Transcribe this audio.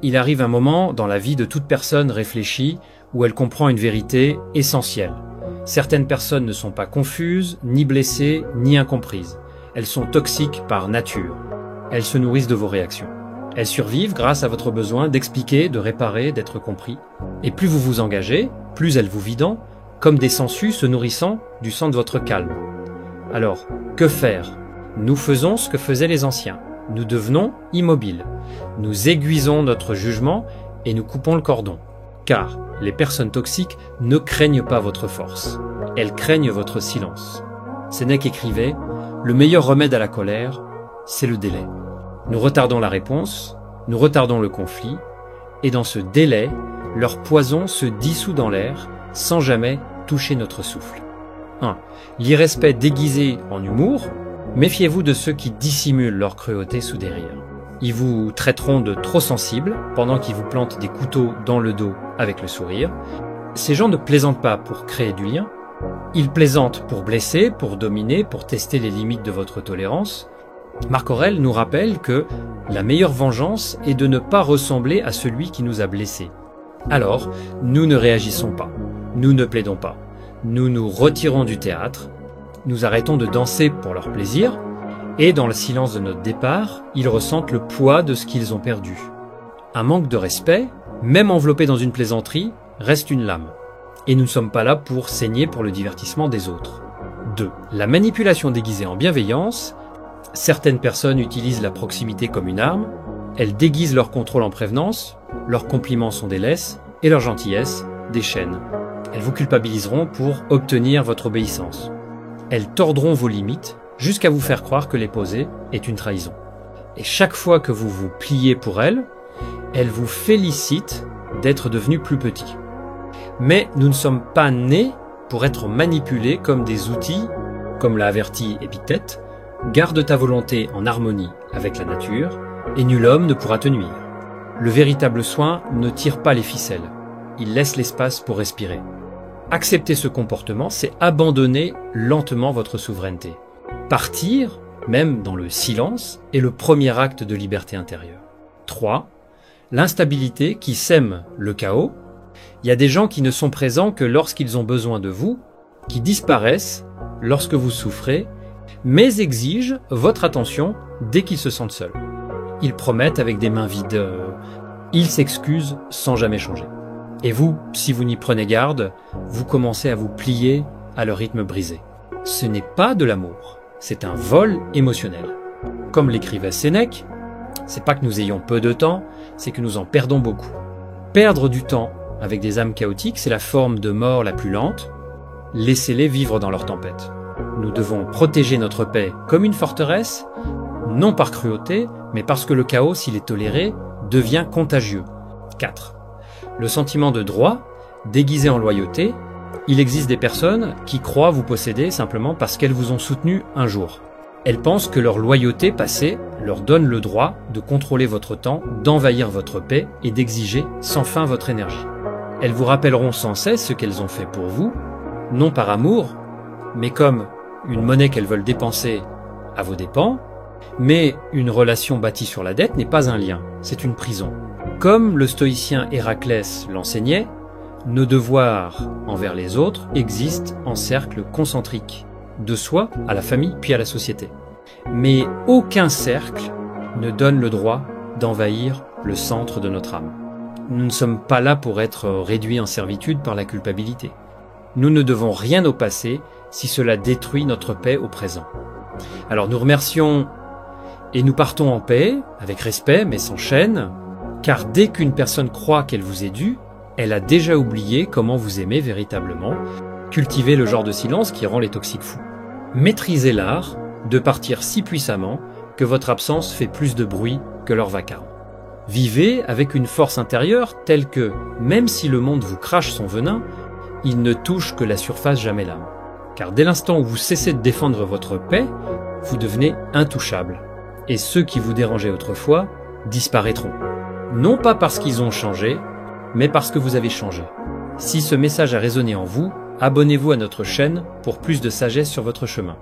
Il arrive un moment dans la vie de toute personne réfléchie où elle comprend une vérité essentielle. Certaines personnes ne sont pas confuses, ni blessées, ni incomprises. Elles sont toxiques par nature. Elles se nourrissent de vos réactions. Elles survivent grâce à votre besoin d'expliquer, de réparer, d'être compris. Et plus vous vous engagez, plus elles vous vident, comme des sangsues se nourrissant du sang de votre calme. Alors, que faire? Nous faisons ce que faisaient les anciens. Nous devenons immobiles. Nous aiguisons notre jugement et nous coupons le cordon. Car les personnes toxiques ne craignent pas votre force. Elles craignent votre silence. Sénèque écrivait « Le meilleur remède à la colère, c'est le délai. Nous retardons la réponse, nous retardons le conflit, et dans ce délai, leur poison se dissout dans l'air sans jamais toucher notre souffle. 1. L'irrespect déguisé en humour. Méfiez-vous de ceux qui dissimulent leur cruauté sous des rires. Ils vous traiteront de trop sensible pendant qu'ils vous plantent des couteaux dans le dos avec le sourire. Ces gens ne plaisantent pas pour créer du lien. Ils plaisantent pour blesser, pour dominer, pour tester les limites de votre tolérance. Marc Aurèle nous rappelle que la meilleure vengeance est de ne pas ressembler à celui qui nous a blessés. Alors, nous ne réagissons pas, nous ne plaidons pas, nous nous retirons du théâtre, nous arrêtons de danser pour leur plaisir, et dans le silence de notre départ, ils ressentent le poids de ce qu'ils ont perdu. Un manque de respect, même enveloppé dans une plaisanterie, reste une lame. Et nous ne sommes pas là pour saigner pour le divertissement des autres. 2. La manipulation déguisée en bienveillance. Certaines personnes utilisent la proximité comme une arme, elles déguisent leur contrôle en prévenance, leurs compliments sont des laisses, et leur gentillesse, des chaînes. Elles vous culpabiliseront pour obtenir votre obéissance. Elles tordront vos limites, jusqu'à vous faire croire que les poser est une trahison. Et chaque fois que vous vous pliez pour elles, elles vous félicitent d'être devenus plus petits. Mais nous ne sommes pas nés pour être manipulés comme des outils, comme l'a averti Épictète. Garde ta volonté en harmonie avec la nature, et nul homme ne pourra te nuire. Le véritable soin ne tire pas les ficelles, il laisse l'espace pour respirer. Accepter ce comportement, c'est abandonner lentement votre souveraineté. Partir, même dans le silence, est le premier acte de liberté intérieure. 3. L'instabilité qui sème le chaos. Il y a des gens qui ne sont présents que lorsqu'ils ont besoin de vous, qui disparaissent lorsque vous souffrez, mais exigent votre attention dès qu'ils se sentent seuls. Ils promettent avec des mains vides, ils s'excusent sans jamais changer. Et vous, si vous n'y prenez garde, vous commencez à vous plier à leur rythme brisé. Ce n'est pas de l'amour, c'est un vol émotionnel. Comme l'écrivait Sénèque, c'est pas que nous ayons peu de temps, c'est que nous en perdons beaucoup. Perdre du temps avec des âmes chaotiques, c'est la forme de mort la plus lente. Laissez-les vivre dans leur tempête. Nous devons protéger notre paix comme une forteresse, non par cruauté, mais parce que le chaos, s'il est toléré, devient contagieux. 4. Le sentiment de droit, déguisé en loyauté. Il existe des personnes qui croient vous posséder simplement parce qu'elles vous ont soutenu un jour. Elles pensent que leur loyauté passée leur donne le droit de contrôler votre temps, d'envahir votre paix et d'exiger sans fin votre énergie. Elles vous rappelleront sans cesse ce qu'elles ont fait pour vous, non par amour, mais comme une monnaie qu'elles veulent dépenser à vos dépens. Mais une relation bâtie sur la dette n'est pas un lien, c'est une prison. Comme le stoïcien Héraclès l'enseignait, nos devoirs envers les autres existent en cercle concentrique, de soi à la famille puis à la société. Mais aucun cercle ne donne le droit d'envahir le centre de notre âme. Nous ne sommes pas là pour être réduits en servitude par la culpabilité. Nous ne devons rien au passé si cela détruit notre paix au présent. Alors nous remercions et nous partons en paix, avec respect mais sans chaîne, car dès qu'une personne croit qu'elle vous est due, elle a déjà oublié comment vous aimez véritablement. Cultivez le genre de silence qui rend les toxiques fous. Maîtrisez l'art de partir si puissamment que votre absence fait plus de bruit que leur vacarme. Vivez avec une force intérieure telle que, même si le monde vous crache son venin, il ne touche que la surface, jamais l'âme. Car dès l'instant où vous cessez de défendre votre paix, vous devenez intouchable. Et ceux qui vous dérangeaient autrefois disparaîtront. Non pas parce qu'ils ont changé, mais parce que vous avez changé. Si ce message a résonné en vous, abonnez-vous à notre chaîne pour plus de sagesse sur votre chemin.